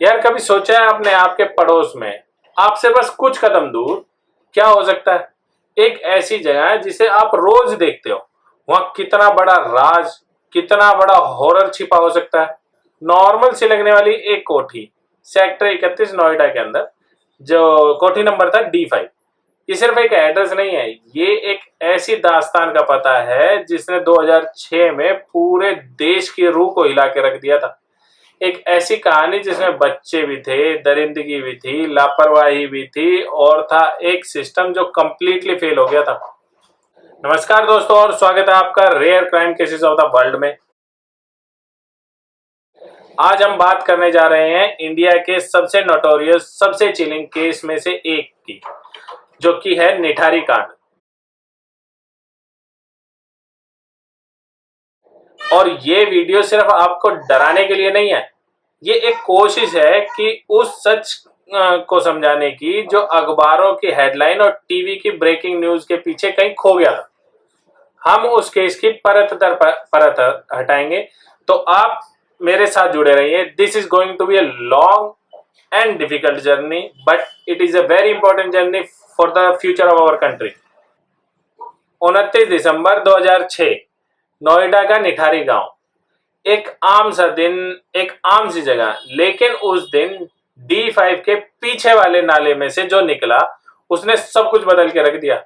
यार कभी सोचा है आपने आपके पड़ोस में, आपसे बस कुछ कदम दूर क्या हो सकता है? एक ऐसी जगह है जिसे आप रोज देखते हो। वहां कितना बड़ा राज, कितना बड़ा हॉरर छिपा हो सकता है। नॉर्मल सी लगने वाली एक कोठी, सेक्टर 31 नोएडा के अंदर, जो कोठी नंबर था D5। ये सिर्फ एक एड्रेस नहीं है, ये एक ऐसी दास्तान का पता है जिसने 2006 में पूरे देश की रूह को हिला के रख दिया था। एक ऐसी कहानी जिसमें बच्चे भी थे, दरिंदगी भी थी, लापरवाही भी थी, और था एक सिस्टम जो कंप्लीटली फेल हो गया था। नमस्कार दोस्तों, और स्वागत है आपका rare crime cases of the world में। आज हम बात करने जा रहे हैं इंडिया के सबसे नोटोरियस, सबसे चिलिंग केस में से एक की, जो कि है निठारी कांड। और ये वीडियो सिर्फ आपको डराने के लिए नहीं है, ये एक कोशिश है कि उस सच को समझाने की जो अखबारों की हेडलाइन और टीवी की ब्रेकिंग न्यूज के पीछे कहीं खो गया था। हम उस केस की परत दर परत हटाएंगे, तो आप मेरे साथ जुड़े रहिए। This is going to be a long and difficult journey, but it is a very important journey for the future of our country. 29 दिसंबर 2006, नोएडा का निठारी गांव। एक आम सा दिन, एक आम सी जगह, लेकिन उस दिन D5 के पीछे वाले नाले में से जो निकला उसने सब कुछ बदल के रख दिया।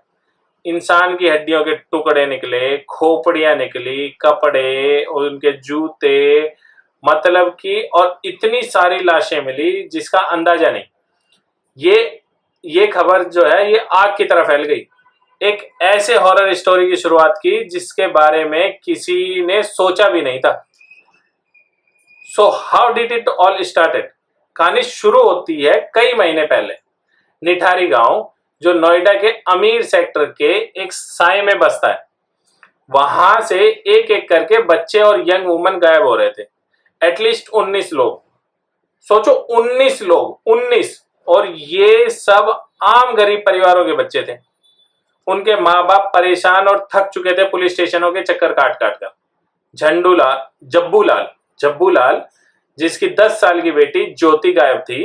इंसान की हड्डियों के टुकड़े निकले, खोपड़ियां निकली, कपड़े, उनके जूते, मतलब कि, और इतनी सारी लाशें मिली जिसका अंदाजा नहीं। ये खबर जो है ये आग की तरह फैल गई। एक ऐसे हॉरर स्टोरी की शुरुआत की जिसके बारे में किसी ने सोचा भी नहीं था। So how did it all started? कहानी शुरू होती है कई महीने पहले। निठारी गांव, जो नोएडा के अमीर सेक्टर के एक साए में बसता है, वहां से एक एक करके बच्चे और यंग वुमन गायब हो रहे थे। एटलीस्ट 19 लोग। सोचो, 19 लोग, 19। और ये सब आम गरीब परिवारों के बच्चे थे। उनके माँ बाप परेशान और थक चुके थे पुलिस स्टेशनों के चक्कर काट काट कर। झंडूलाल, जब्बूलाल, जिसकी 10 साल की बेटी ज्योति गायब थी।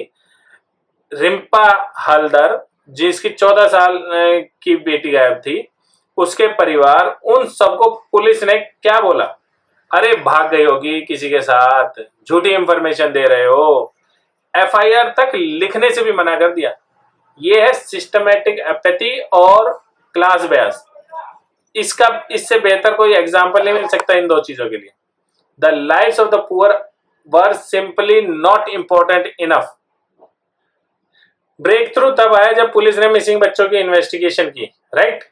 रिंपा हलदर, जिसकी 14 साल की बेटी गायब थी। उसके परिवार, उन सबको पुलिस ने क्या बोला? अरे भाग गई होगी किसी के साथ, झूठी इंफॉर्मेशन दे रहे हो। FIR तक लिखने से भी मना कर दिया। ये है सिस्टमैटिक एपैथी और क्लास बयास। इससे बेहतर कोई एग्जाम्पल नहीं मिल सकता इन दो चीजों के लिए। The lives of the poor were simply not important enough. Breakthrough तब आया जब पुलिस ने मिसिंग बच्चों की इन्वेस्टिगेशन की, right?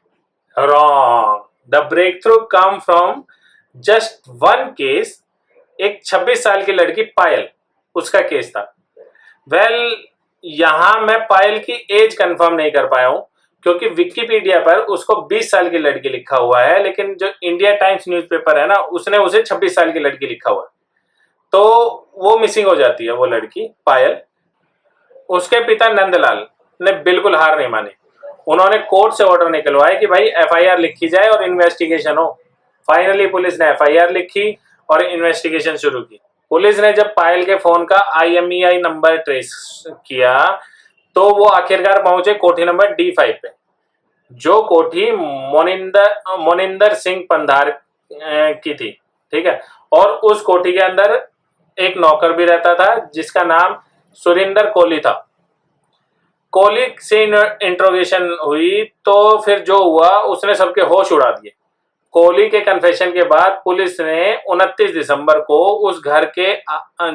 Wrong. The breakthrough came from just one case. एक 26 साल की लड़की पायल, उसका केस था। वेल, यहां मैं पायल की एज कंफर्म नहीं कर पाया हूं, क्योंकि विकिपीडिया पर उसको 20 साल की लड़की लिखा हुआ है, लेकिन जो इंडिया टाइम्स न्यूज़पेपर है ना, उसने उसे 26 साल की लड़की लिखा हुआ है। तो वो मिसिंग हो जाती है, वो लड़की पायल। उसके पिता नंदलाल ने बिल्कुल हार नहीं मानी। उन्होंने कोर्ट से ऑर्डर निकलवाया कि भाई FIR लिखी जाए और इन्वेस्टिगेशन हो। फाइनली पुलिस ने FIR लिखी और इन्वेस्टिगेशन शुरू की। पुलिस ने जब पायल के फोन का IMEI नंबर ट्रेस किया, तो वो आखिरकार पहुंचे कोठी नंबर D5 पे, जो कोठी मोनिंदर सिंह पंधार की थी। ठीक है। और उस कोठी के अंदर एक नौकर भी रहता था जिसका नाम सुरिंदर कोहली था। कोहली से इंट्रोगेशन हुई तो फिर जो हुआ, उसने सबके होश उड़ा दिए। कोहली के कन्फेशन के बाद पुलिस ने 29 दिसंबर को उस घर के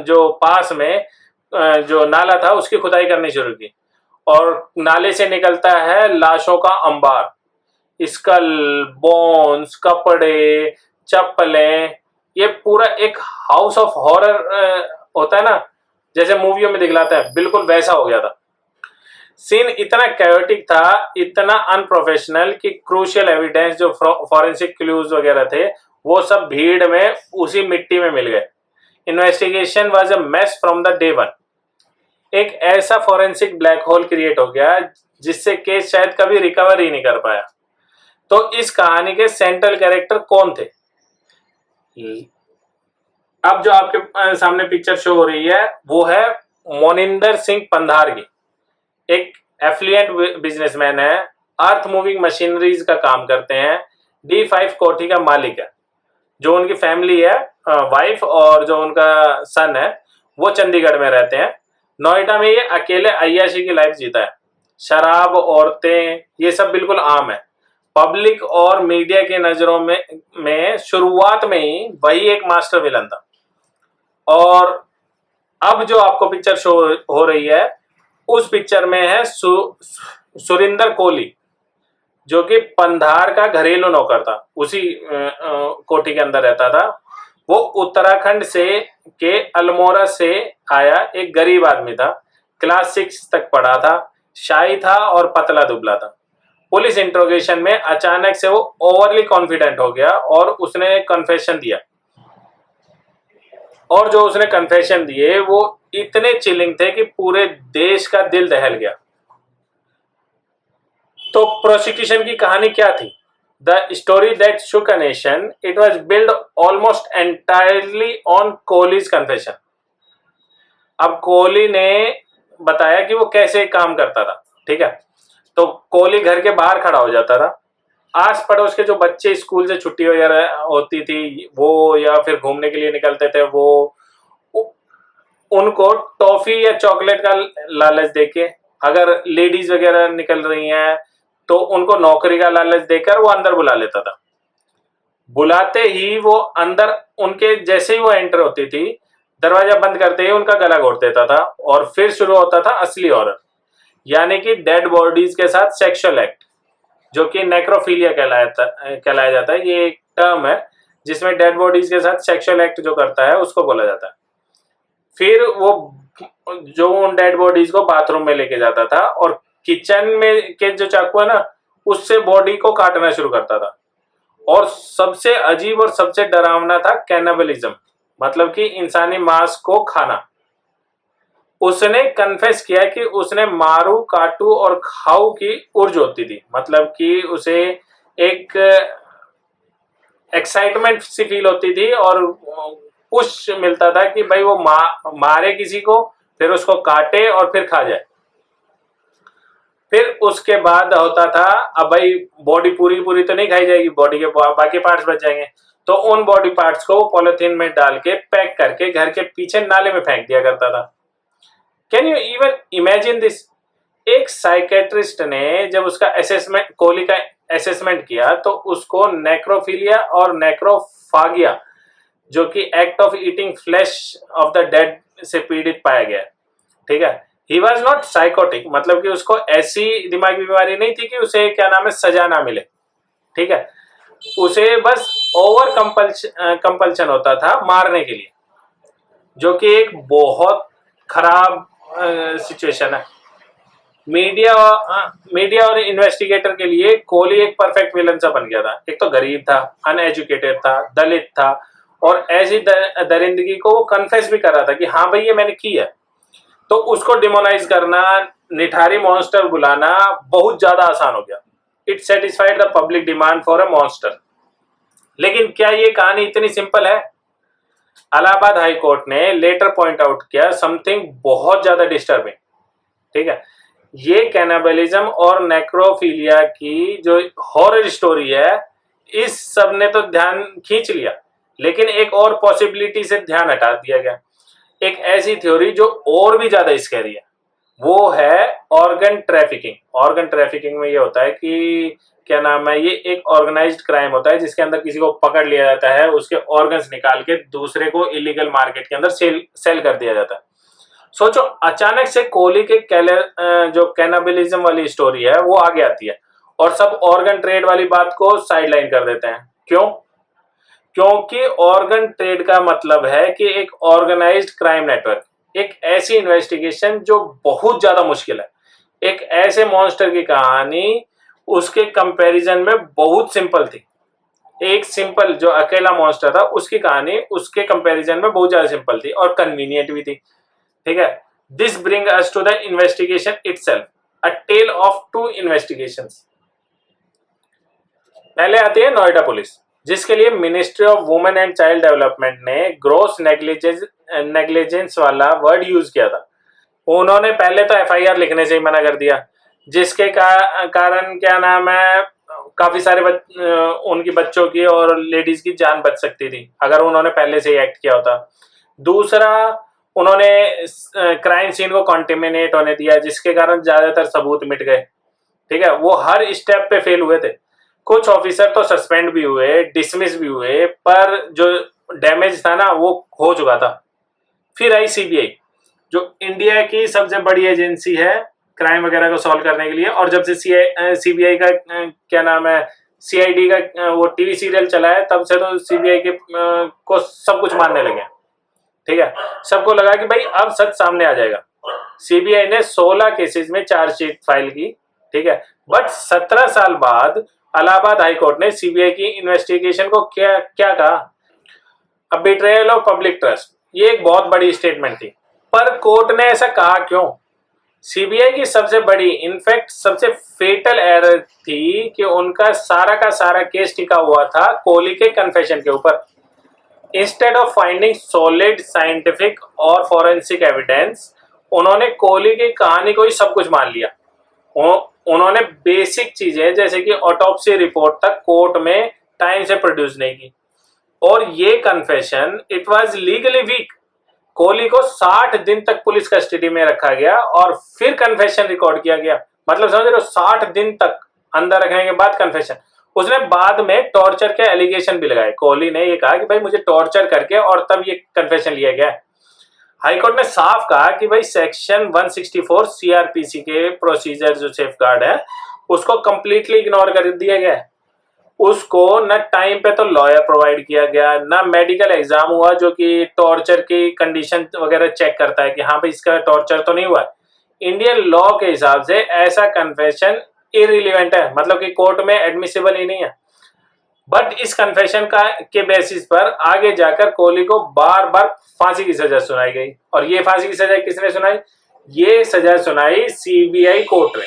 जो पास में जो नाला था उसकी खुदाई करनी शुरू की, और नाले से निकलता है लाशों का अंबार। स्कल, बोन्स, कपड़े, चप्पलें। ये पूरा एक हाउस ऑफ हॉरर होता है ना, जैसे मूवियों में दिखलाता है, बिल्कुल वैसा हो गया था। सीन इतना कैओटिक था, इतना अनप्रोफेशनल, कि क्रूशियल एविडेंस जो फॉरेंसिक क्लूज वगैरह थे, वो सब भीड़ में उसी मिट्टी में मिल गए। Investigation was a mess from the day one. एक ऐसा फॉरेंसिक ब्लैक होल क्रिएट हो गया जिससे केस शायद कभी रिकवर ही नहीं कर पाया। तो इस कहानी के सेंट्रल कैरेक्टर कौन थे? अब जो आपके सामने पिक्चर शो हो रही है वो है मोनिंदर सिंह पंधार की, एक एफ्लुएंट बिजनेसमैन है, अर्थ मूविंग मशीनरीज का काम करते हैं, D5 कोठी का मालिक है। जो उनकी फैमिली है, वाइफ और जो उनका सन है, वो चंडीगढ़ में रहते हैं। नोएडा में ये अकेले अय्याशी की लाइफ जीता है। शराब, औरतें, ये सब बिल्कुल आम है। पब्लिक और मीडिया की नजरों में शुरुआत में ही वही एक मास्टर विलन था। और अब जो आपको पिक्चर शो हो रही है, उस पिक्चर में है सुरिंदर कोहली, जो कि पंधार का घरेलू नौकर था, उसी कोठी के अंदर रहता था। वो उत्तराखंड से के अल्मोड़ा से आया एक गरीब आदमी था, क्लास 6 तक पढ़ा था, शाही था और पतला दुबला था। पुलिस इंट्रोगेशन में अचानक से वो ओवरली कॉन्फिडेंट हो गया और उसने कन्फेशन दिया। और जो उसने कन्फेशन दिए वो इतने चिलिंग थे कि पूरे देश का दिल दहल गया। तो प्रोसिक्यूशन की कहानी क्या थी? The story that Shuk a nation, it was build almost entirely on Kohli's confession. अब कोहली ने बताया कि वो कैसे काम करता था, ठीक है। तो कोहली घर के बाहर खड़ा हो जाता था, आस पड़ोस के जो बच्चे स्कूल से छुट्टी वगैरह होती थी वो, या फिर घूमने के लिए निकलते थे वो, उनको टॉफी या चॉकलेट का लालच देके, अगर लेडीज वगैरह निकल रही हैं तो उनको नौकरी का लालच देकर वो अंदर बुला लेता था। बुलाते ही वो अंदर, उनके जैसे ही वो एंटर होती थी, दरवाजा बंद करते ही उनका गला घोट देता था और फिर शुरू होता था असली हॉरर, यानी कि डेड बॉडीज के साथ सेक्सुअल एक्ट, जो कि नेक्रोफिलिया कहलाया जाता है। ये एक टर्म है जिसमें डेड बॉडीज के साथ सेक्सुअल एक्ट जो करता है उसको बोला जाता है। फिर वो जो उन डेड बॉडीज को बाथरूम में लेके जाता था और किचन में के जो चाकू है ना, उससे बॉडी को काटना शुरू करता था। और सबसे अजीब और सबसे डरावना था कैनिबलिज्म, मतलब कि इंसानी मांस को खाना। उसने कन्फेस किया कि उसने मारू, काटू और खाऊ की उर्ज होती थी, मतलब कि उसे एक एक्साइटमेंट सी फील होती थी और पुश मिलता था कि भाई वो मारे किसी को, फिर उसको काटे और फिर खा जाए। फिर उसके बाद होता था, अब भाई बॉडी पूरी तो नहीं खाई जाएगी, बॉडी के बाकी पार्ट्स बच जाएंगे, तो उन बॉडी पार्ट्स को पॉलिथीन में डाल के पैक करके घर के पीछे नाले में फेंक दिया करता था। Can you even imagine this? एक साइकेट्रिस्ट ने जब उसका असेसमेंट, कोहली का असेसमेंट किया, तो उसको नेक्रोफिलिया और नेक्रोफागिया, जो कि act of eating flash of the dead से पीड़ित पाया गया, ठीक है। ही वॉज नॉट साइकोटिक, मतलब कि उसको ऐसी दिमागी बीमारी नहीं थी कि उसे क्या नाम है सजा ना मिले, ठीक है। उसे बस ओवर कंपल्शन होता था मारने के लिए, जो कि एक बहुत खराब सिचुएशन है। मीडिया और इन्वेस्टिगेटर के लिए कोहली एक परफेक्ट विलन सा बन गया था। एक तो गरीब था, अनएजुकेटेड था, दलित था, और ऐसी दरिंदगी को वो कन्फेस भी कर रहा था कि हाँ भाई ये मैंने की है। तो उसको डिमोनाइज करना, निठारी मॉन्स्टर बुलाना बहुत ज्यादा आसान हो गया। It satisfied the public demand for a monster. लेकिन क्या ये कहानी इतनी सिंपल है? इलाहाबाद हाई कोर्ट ने लेटर पॉइंट आउट किया समथिंग बहुत ज्यादा डिस्टर्बिंग, ठीक है। ये कैनिबलिज्म और नेक्रोफिलिया की जो हॉरर स्टोरी है, इस सब ने तो ध्यान खींच लिया, लेकिन एक और पॉसिबिलिटी से ध्यान हटा दिया गया। एक ऐसी थ्योरी जो और भी ज्यादा स्कैरी है, वो है ऑर्गन ट्रैफिकिंग। ऑर्गन ट्रैफिकिंग में ये होता है कि क्या नाम है, ये एक ऑर्गेनाइज्ड क्राइम होता है जिसके अंदर किसी को पकड़ लिया जाता है, उसके ऑर्गन्स निकाल के दूसरे को इलीगल मार्केट के अंदर सेल कर दिया जाता है। सोचो, अचानक से कोहली के जो कैनिबलिज्म वाली स्टोरी है वो आगे आती है और सब ऑर्गन ट्रेड वाली बात को साइडलाइन कर देते हैं। क्यों? क्योंकि ऑर्गन ट्रेड का मतलब है कि एक ऑर्गेनाइज्ड क्राइम नेटवर्क, एक ऐसी इन्वेस्टिगेशन जो बहुत ज्यादा मुश्किल है। एक ऐसे मॉन्स्टर की कहानी उसके कंपैरिजन में बहुत सिंपल थी। एक सिंपल जो अकेला मॉन्स्टर था उसकी कहानी उसके कंपैरिजन में बहुत ज्यादा सिंपल थी और कन्वीनियंट भी थी, ठीक है। This bring us to the investigation itself, a tale of two investigations. पहले आती है नोएडा पुलिस, जिसके लिए ministry of women and child development ने ग्रॉस नेग्लिजेंस वाला वर्ड यूज किया था। उन्होंने पहले तो एफआईआर लिखने से ही मना कर दिया, जिसके कारण क्या नाम है, काफी सारे उनकी बच्चों की और लेडीज की जान बच सकती थी अगर उन्होंने पहले से ही एक्ट किया होता। दूसरा, उन्होंने क्राइम सीन को कॉन्टेमिनेट होने दिया, जिसके कारण ज्यादातर सबूत मिट गए। ठीक है, वो हर स्टेप पे फेल हुए थे। कुछ ऑफिसर तो सस्पेंड भी हुए, डिसमिस भी हुए, पर जो डैमेज था ना वो हो चुका था। फिर आई सीबीआई, जो इंडिया की सबसे बड़ी एजेंसी है क्राइम वगैरह को सॉल्व करने के लिए। और जब से सीबीआई का क्या नाम है, सीआईडी का वो टीवी सीरियल चला है, तब से तो सीबीआई के को सब कुछ मानने लगे। ठीक है, सबको लगा कि भाई अब सच सामने आ जाएगा। सीबीआई ने 16 केसेस में चार्जशीट फाइल की। ठीक है, बट 17 साल बाद इलाहाबाद हाईकोर्ट ने सीबीआई की इन्वेस्टिगेशन को क्या क्या कहा, अ बिट्रेयल ऑफ पब्लिक ट्रस्ट। ये एक बहुत बड़ी स्टेटमेंट थी, पर कोर्ट ने ऐसा कहा क्यों? सीबीआई की सबसे बड़ी, इनफैक्ट सबसे फेटल एरर थी कि उनका सारा का सारा केस टिका हुआ था कोहली के कन्फेशन के ऊपर। Instead of finding solid scientific और फॉरेंसिक एविडेंस, उन्होंने कोहली की कहानी को ही सब कुछ मान लिया। उन्होंने बेसिक चीजें जैसे कि ऑटोप्सी रिपोर्ट तक कोर्ट में टाइम से प्रोड्यूस नहीं की। और ये confession, it was legally weak. Kohli को 60 दिन तक पुलिस कस्टडी में रखा गया और फिर कन्फेशन रिकॉर्ड किया गया। मतलब समझ रहे हो, 60 दिन तक अंदर रखने के बाद कन्फेशन। उसने बाद में टॉर्चर के एलिगेशन भी लगाए। कोहली ने ये कहा कि भाई मुझे टॉर्चर करके और तब ये कन्फेशन लिया गया। हाईकोर्ट ने साफ कहा कि भाई सेक्शन 164 सीआरपीसी के प्रोसीजर जो सेफगार्ड है उसको कंप्लीटली इग्नोर कर दिया गया है। उसको न टाइम पे तो लॉयर प्रोवाइड किया गया, न मेडिकल एग्जाम हुआ जो कि टॉर्चर की कंडीशन वगैरह चेक करता है कि हाँ भाई इसका टॉर्चर तो नहीं हुआ। इंडियन लॉ के हिसाब से ऐसा कन्फेशन इररिलेवेंट है, मतलब कि कोर्ट में एडमिसिबल ही नहीं है। बट इस कन्फेशन का के बेसिस पर आगे जाकर कोहली को बार बार फांसी की सजा सुनाई गई। और ये फांसी की सजा किसने सुनाई? ये सजा सुनाई सीबीआई कोर्ट ने।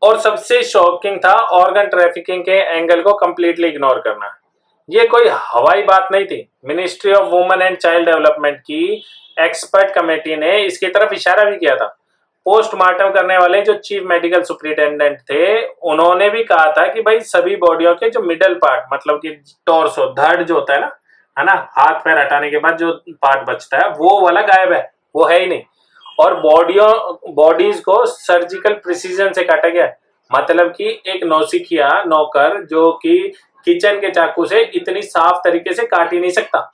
और सबसे शॉकिंग था ऑर्गन ट्रैफिकिंग के एंगल को कंप्लीटली इग्नोर करना। ये कोई हवाई बात नहीं थी। Ministry of women and child development की एक्सपर्ट कमेटी ने इसकी तरफ इशारा भी किया था। पोस्टमार्टम करने वाले जो चीफ मेडिकल सुप्रिंटेंडेंट थे, उन्होंने भी कहा था कि भाई सभी बॉडियों के जो मिडल पार्ट, मतलब कि टॉर्सो, धड़ जो होता है ना, हाथ पैर हटाने के बाद जो पार्ट बचता है वो वाला गायब है, वो है ही नहीं। और बॉडीज को सर्जिकल प्रिसीजन से काटा गया। मतलब कि एक नौसिखिया नौकर जो कि किचन के चाकू से इतनी साफ तरीके से काट ही नहीं सकता।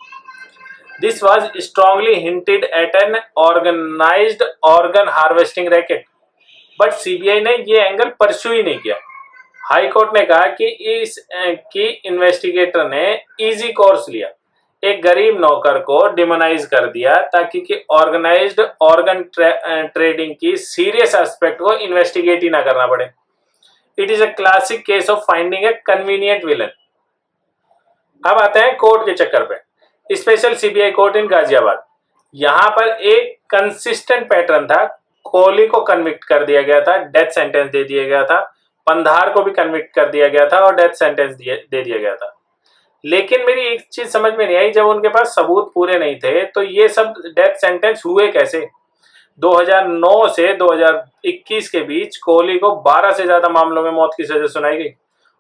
This was strongly hinted at an organized organ harvesting racket, but CBI ने ये एंगल परस्यू ही नहीं किया। हाई कोर्ट ने कहा कि इन्वेस्टिगेटर ने इजी कोर्स लिया, एक गरीब नौकर को डिमोनाइज कर दिया ताकि कि ऑर्गेनाइज्ड ऑर्गन ट्रेडिंग की सीरियस एस्पेक्ट को इन्वेस्टिगेट ही ना करना पड़े। It is a classic case of finding A convenient villain. अब आते हैं कोर्ट के चक्कर पे। स्पेशल सीबीआई कोर्ट इन गाजियाबाद, यहां पर एक कंसिस्टेंट पैटर्न था। कोहली को कन्विक्ट कर दिया गया था, डेथ सेंटेंस दे दिया गया था। पंधार को भी कन्विक्ट कर दिया गया था और डेथ सेंटेंस दे दिया गया था। लेकिन मेरी एक चीज समझ में नहीं आई, जब उनके पास सबूत पूरे नहीं थे तो ये सब डेथ सेंटेंस हुए कैसे? 2009 से 2021 के बीच कोहली को 12 से ज्यादा मामलों में मौत की सजा सुनाई गई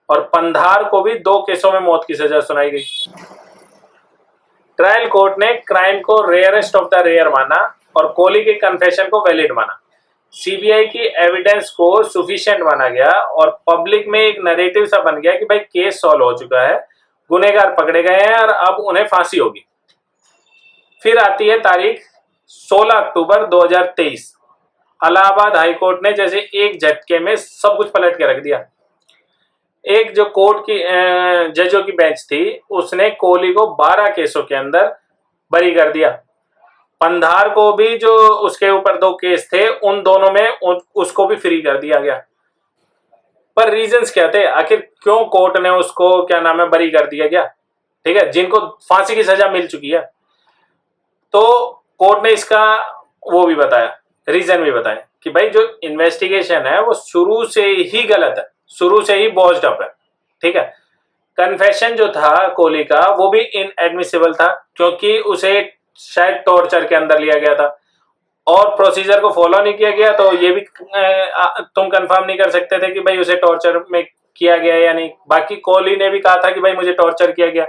और पंधार को भी 2 केसों में मौत की सजा सुनाई गई। ट्रायल कोर्ट ने क्राइम को रेयरेस्ट ऑफ द रेयर माना और कोहली के कन्फेशन को वैलिड माना। सीबीआई की एविडेंस को सफिशिएंट माना गया और पब्लिक में एक नैरेटिव सा बन गया कि भाई केस सॉल्व हो चुका है, गुनहगार पकड़े गए हैं और अब उन्हें फांसी होगी। फिर आती है तारीख 16 अक्टूबर 2023। इलाहाबाद हाईकोर्ट ने जैसे एक झटके में सब कुछ पलट के रख दिया। एक जो कोर्ट की जजों की बेंच थी उसने कोहली को 12 केसों के अंदर बरी कर दिया। पंधार को भी जो उसके ऊपर 2 केस थे उन दोनों में उसको भी फ्री कर दिया गया। पर रीजंस क्या थे? आखिर क्यों कोर्ट ने उसको क्या नाम है बरी कर दिया गया? ठीक है, जिनको फांसी की सजा मिल चुकी है। तो कोर्ट ने इसका वो भी बताया, रीजन भी बताया कि भाई जो इन्वेस्टिगेशन है वो शुरू से ही गलत है, शुरू से ही बॉज्ड अप है। ठीक है, कन्फेशन जो था कोहली का वो भी इनएडमिसिबल था क्योंकि उसे शायद टॉर्चर के अंदर लिया गया था और प्रोसीजर को फॉलो नहीं किया गया तो ये भी तुम कंफर्म नहीं कर सकते थे कि भाई उसे टॉर्चर में किया गया या नहीं। बाकी कोहली ने भी कहा था कि भाई मुझे टॉर्चर किया गया।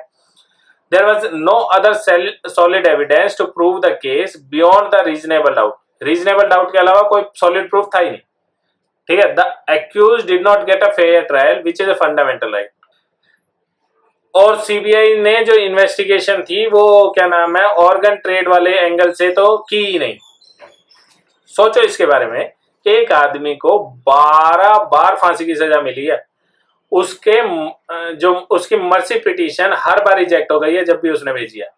There was no other solid evidence to prove the case beyond the reasonable doubt. Reasonable doubt के अलावा कोई सॉलिड प्रूफ था ही नहीं, ठीक है। The accused did not get a fair trial which is a fundamental right. और CBI ने जो इन्वेस्टिगेशन थी वो क्या नाम है ऑर्गन ट्रेड वाले एंगल से तो की ही नहीं। सोचो इसके बारे में, एक आदमी को 12 बार फांसी की सजा मिली है, उसके जो उसकी मर्सी पिटीशन हर बार रिजेक्ट हो गई है जब भी उसने भेजी है,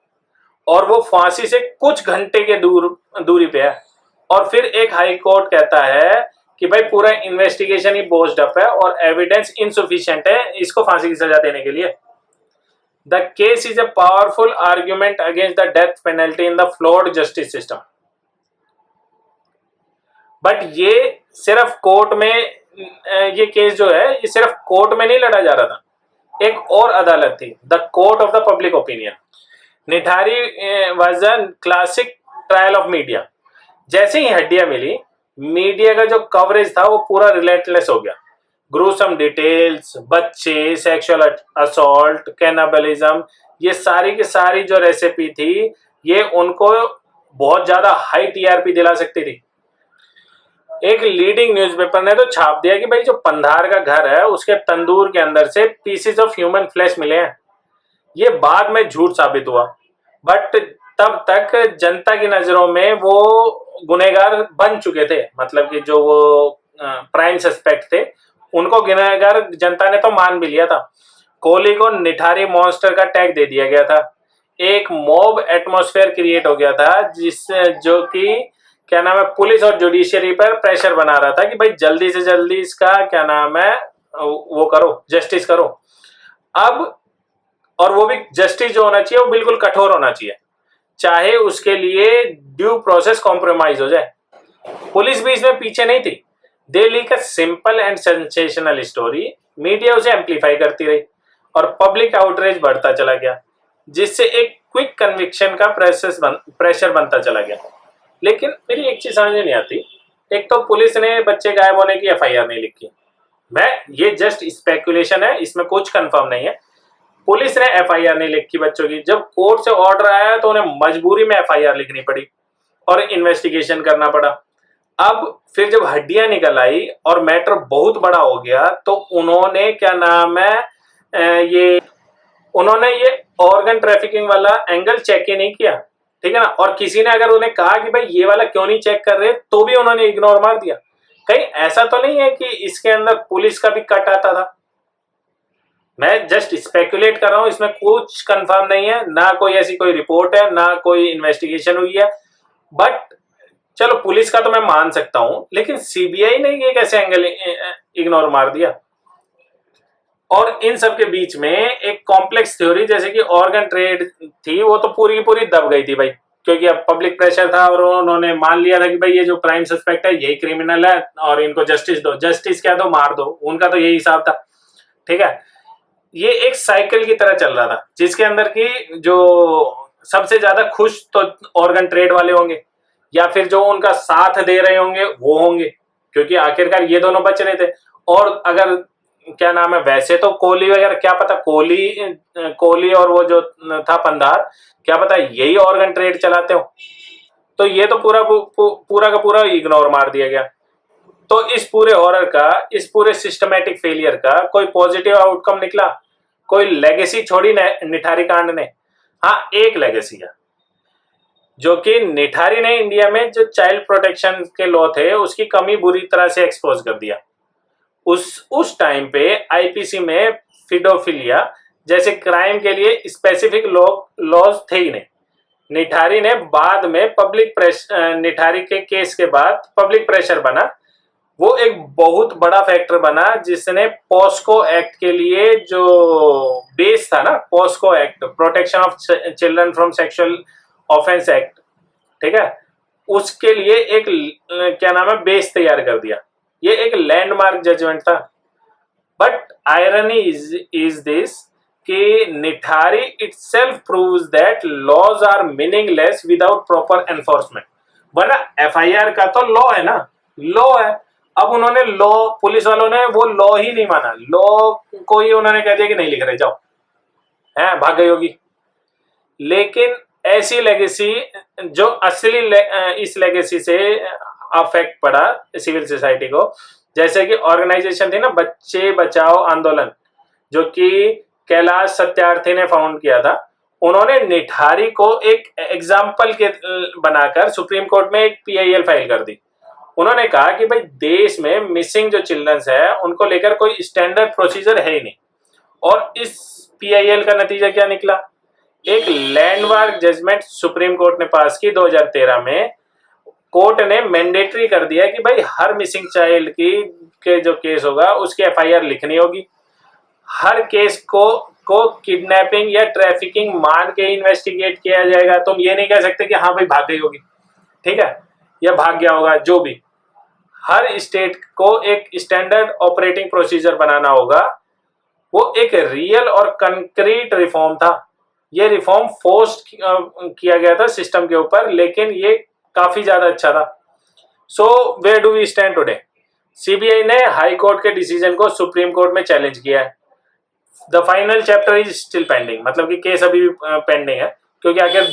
और वो फांसी से कुछ घंटे के दूरी पे है। और फिर एक हाई कोर्ट कहता है कि भाई पूरा इन्वेस्टिगेशन ही बोस्ड अप है और एविडेंस इनसफिशिएंट है इसको फांसी की सजा देने के लिए। The case is a powerful argument against the death penalty in the flawed justice system. But ये सिर्फ कोर्ट में, ये केस जो है ये सिर्फ कोर्ट में नहीं लड़ा जा रहा था, एक और अदालत थी, the court of the public opinion. Nithari was a classic trial of media. जैसे ही हड्डियां मिली, मीडिया का जो कवरेज था वो पूरा रिलेटलेस हो गया। ग्रूसम डिटेल्स, बच्चे, सेक्सुअल असॉल्ट, कैनाबलिज्म, ये सारी की सारी जो रेसिपी थी ये उनको बहुत ज्यादा हाई टीआरपी दिला सकती थी। एक लीडिंग न्यूज़पेपर ने तो छाप दिया कि भाई जो पंधार का घर है उसके तंदूर के अंदर से पीसेस ऑफ ह्यूमन फ्लैश मिले हैं। ये बाद में झूठ साबित हुआ, बट तब तक जनता की नजरों में वो गुनहगार बन चुके थे। मतलब कि जो वो प्राइम सस्पेक्ट थे उनको गुनहगार जनता ने तो मान भी लिया था। कोहली को निठारी मॉन्स्टर का टैग दे दिया गया था। एक मॉब एटमॉस्फेयर क्रिएट हो गया था जिससे जो कि क्या नाम है पुलिस और जुडिशियरी पर प्रेशर बना रहा था कि भाई जल्दी से जल्दी इसका क्या नाम है वो करो, जस्टिस करो। अब और वो भी जस्टिस जो होना चाहिए वो बिल्कुल कठोर होना चाहिए, चाहे उसके लिए ड्यू प्रोसेस कॉम्प्रोमाइज हो जाए। पुलिस भी इसमें पीछे नहीं थी। They leak a simple and sensational story, media उसे एम्पलीफाई करती रही और पब्लिक आउटरीच बढ़ता चला गया, जिससे एक क्विक कन्विक्शन का प्रेशर बनता चला गया। लेकिन मेरी एक चीज समझ नहीं आती, एक तो पुलिस ने बच्चे गायब होने की एफआईआर नहीं लिखी। ये जस्ट स्पेकुलेशन है, इसमें कुछ कंफर्म नहीं है। पुलिस ने एफआईआर नहीं लिखी बच्चों की। जब कोर्ट से ऑर्डर आया तो उन्हें मजबूरी में एफआईआर लिखनी पड़ी और इन्वेस्टिगेशन करना पड़ा। अब फिर जब हड्डियां निकल आई और मैटर बहुत बड़ा हो गया तो उन्होंने क्या नाम है उन्होंने ये ऑर्गन ट्रैफिकिंग वाला एंगल चेक ही नहीं किया, ठीक है ना। और किसी ने अगर उन्हें कहा कि भाई ये वाला क्यों नहीं चेक कर रहे, तो भी उन्होंने इग्नोर मार दिया। कहीं ऐसा तो नहीं है कि इसके अंदर पुलिस का भी कट आता था। मैं जस्ट स्पेकुलेट कर रहा हूं, इसमें कुछ कंफर्म नहीं है, ना कोई ऐसी कोई रिपोर्ट है, ना कोई इन्वेस्टिगेशन हुई है। बट चलो पुलिस का तो मैं मान सकता हूं, लेकिन सीबीआई ने ये कैसे एंगल इग्नोर मार दिया। और इन सब के बीच में एक कॉम्प्लेक्स थ्योरी जैसे कि ऑर्गन ट्रेड थी वो तो पूरी की पूरी दब गई थी भाई, क्योंकि अब पब्लिक प्रेशर था और उन्होंने मान लिया था कि भाई ये जो प्राइम सस्पेक्ट है यही क्रिमिनल है और इनको जस्टिस दो। जस्टिस क्या दो, मार दो, उनका तो यही हिसाब था, ठीक है। ये एक साइकिल की तरह चल रहा था जिसके अंदर की जो सबसे ज्यादा खुश तो ऑर्गन ट्रेड वाले होंगे या फिर जो उनका साथ दे रहे होंगे वो होंगे, क्योंकि आखिरकार ये दोनों बच रहे थे। और अगर क्या नाम है वैसे तो कोहली वगैरह क्या पता, कोहली और वो जो था पंधार क्या पता यही ऑर्गन ट्रेड चलाते हो। तो ये तो पूरा का पूरा इग्नोर मार दिया गया। तो इस पूरे हॉरर का, इस पूरे सिस्टमैटिक फेलियर का कोई पॉजिटिव आउटकम निकला? कोई लेगेसी छोड़ी निठारी कांड ने? हाँ, एक लेगेसी है जो कि निठारी ने इंडिया में जो चाइल्ड प्रोटेक्शन के लॉ थे उसकी कमी बुरी तरह से एक्सपोज कर दिया। उस टाइम पे आईपीसी में फिडोफिलिया जैसे क्राइम के लिए स्पेसिफिक लॉज थे ही नहीं। निठारी ने बाद में निठारी के केस के बाद पब्लिक प्रेशर बना, वो एक बहुत बड़ा फैक्टर बना जिसने पॉस्को एक्ट के लिए जो बेस था ना, POCSO act protection of children from sexual offence act, ठीक है, उसके लिए एक क्या नाम है बेस तैयार कर दिया। ये एक लैंडमार्क जजमेंट था। बट आयरनी इज दिस कि Nithari itself proves that laws are meaningless without proper enforcement. वरना एफआईआर का तो लॉ है ना, लॉ है। अब उन्होंने लॉ, पुलिस वालों ने वो लॉ ही नहीं माना, लॉ को ही उन्होंने कह दिया कि नहीं लिख रहे, जाओ, है, भाग गई होगी। लेकिन ऐसी लेगेसी जो असली इस लेगेसी से अफेक्ट पड़ा सिविल सोसाइटी को, जैसे कि ऑर्गेनाइजेशन थी ना बच्चे बचाओ आंदोलन, जो कि कैलाश सत्यार्थी ने फाउंड किया था। उन्होंने निठारी को एक एग्जाम्पल के बनाकर सुप्रीम कोर्ट में एक पीआईएल फाइल कर दी। उन्होंने कहा कि भाई देश में मिसिंग जो चिल्ड्रंस है उनको लेकर कोई स्टैंडर्ड प्रोसीजर है ही नहीं। और इस पीआईएल का नतीजा क्या निकला? एक लैंडमार्क जजमेंट सुप्रीम कोर्ट ने पास की 2013 में। कोर्ट ने मैंडेटरी कर दिया कि भाई हर मिसिंग चाइल्ड की के जो केस होगा उसकी एफआईआर लिखनी होगी। हर केस को किडनैपिंग या ट्रैफिकिंग मान के इन्वेस्टिगेट किया जाएगा। तुम ये नहीं कह सकते कि हाँ भाई भाग गई होगी, ठीक है, या भाग गया होगा, जो भी। हर स्टेट को एक स्टैंडर्ड ऑपरेटिंग प्रोसीजर बनाना होगा। वो एक रियल और कंक्रीट रिफॉर्म था। ये रिफॉर्म फोर्स किया गया था सिस्टम के ऊपर, लेकिन ये काफी ज्यादा अच्छा था। So where do we stand today? CBI ने हाई कोर्ट के डिसीजन को सुप्रीम कोर्ट में चैलेंज किया है। The final chapter is still pending, मतलब कि केस अभी भी पेंडिंग है, क्योंकि आखिर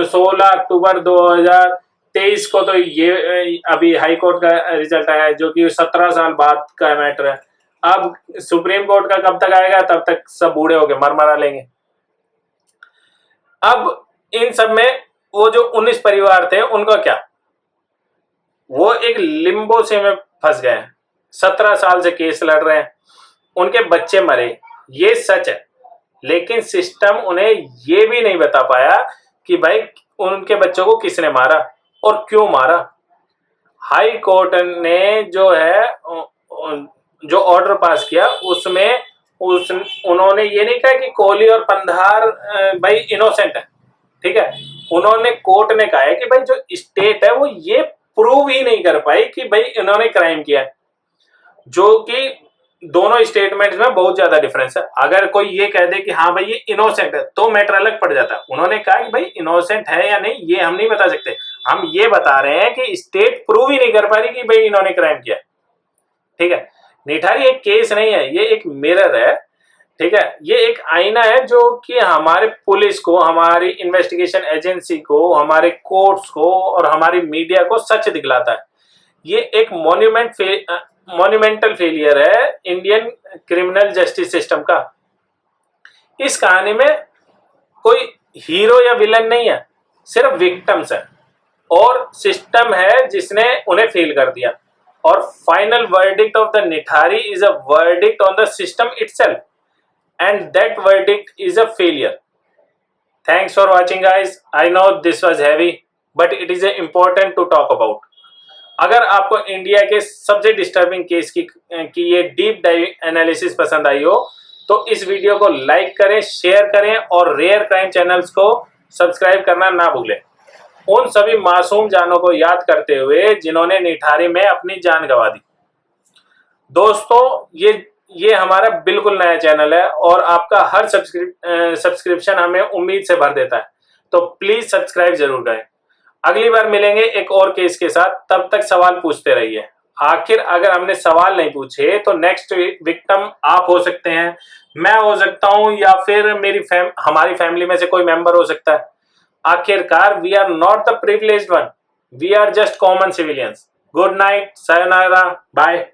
16 अक्टूबर 2023 को तो ये अभी हाई कोर्ट का रिजल्ट आया है, जो कि 17 साल बाद का मैटर है। अब सुप्रीम कोर्ट का कब तक आएगा, तब तक सब बूढ़े होके मरा लेंगे। अब इन सब में वो जो 19 परिवार थे उनका क्या? वो एक लिम्बो से में फंस गए हैं, 17 साल से केस लड़ रहे हैं, उनके बच्चे मरे, ये सच है। लेकिन सिस्टम उन्हें ये भी नहीं बता पाया कि भाई उनके बच्चों को किसने मारा और क्यों मारा। हाई कोर्ट ने जो है जो ऑर्डर पास किया उसमें उन्होंने ये नहीं कहा कि कोहली और पंधार भाई इनोसेंट है, ठीक है। उन्होंने, कोर्ट ने कहा है कि भाई जो स्टेट है वो ये प्रूव ही नहीं कर पाई कि भाई इन्होंने क्राइम किया है, जो कि दोनों स्टेटमेंट्स में बहुत ज्यादा डिफरेंस है। अगर कोई ये कह दे कि हाँ भाई ये इनोसेंट है तो मैटर अलग पड़ जाता है। उन्होंने कहा कि भाई इनोसेंट है या नहीं ये हम नहीं बता सकते, हम ये बता रहे हैं कि स्टेट प्रूव ही नहीं कर पा रही कि भाई इन्होंने क्राइम किया, ठीक है। निठारी एक केस नहीं है, ये एक मिरर है, ठीक है। ये एक आईना है जो कि हमारे पुलिस को, हमारी इन्वेस्टिगेशन एजेंसी को, हमारे कोर्ट्स को और हमारी मीडिया को सच दिखलाता है। ये एक मॉन्यूमेंटल फेलियर है इंडियन क्रिमिनल जस्टिस सिस्टम का। इस कहानी में कोई हीरो या विलन नहीं है, सिर्फ विक्टिम्स है और सिस्टम है जिसने उन्हें फेल कर दिया। और final verdict of the Nithari is a verdict on the system itself, and that verdict is a failure. Thanks for watching guys. I know this was heavy but it is important to talk about. अगर आपको India के सबसे disturbing case की ये deep dive analysis पसंद आई हो तो इस वीडियो को लाइक करें, शेयर करें और रेयर क्राइम चैनल्स को सब्सक्राइब करना ना भूलें। उन सभी मासूम जानों को याद करते हुए जिन्होंने निठारी में अपनी जान गंवा दी। दोस्तों ये हमारा बिल्कुल नया चैनल है और आपका हर सब्सक्रिप्शन हमें उम्मीद से भर देता है, तो प्लीज सब्सक्राइब जरूर करें। अगली बार मिलेंगे एक और केस के साथ, तब तक सवाल पूछते रहिए। आखिर अगर हमने सवाल नहीं पूछे तो नेक्स्ट विक्टिम आप हो सकते हैं, मैं हो सकता हूं, या फिर हमारी फैमिली में से कोई मेंबर हो सकता है। आखिरकार we are not the privileged one, we are just common civilians. Good night, sayonara, bye.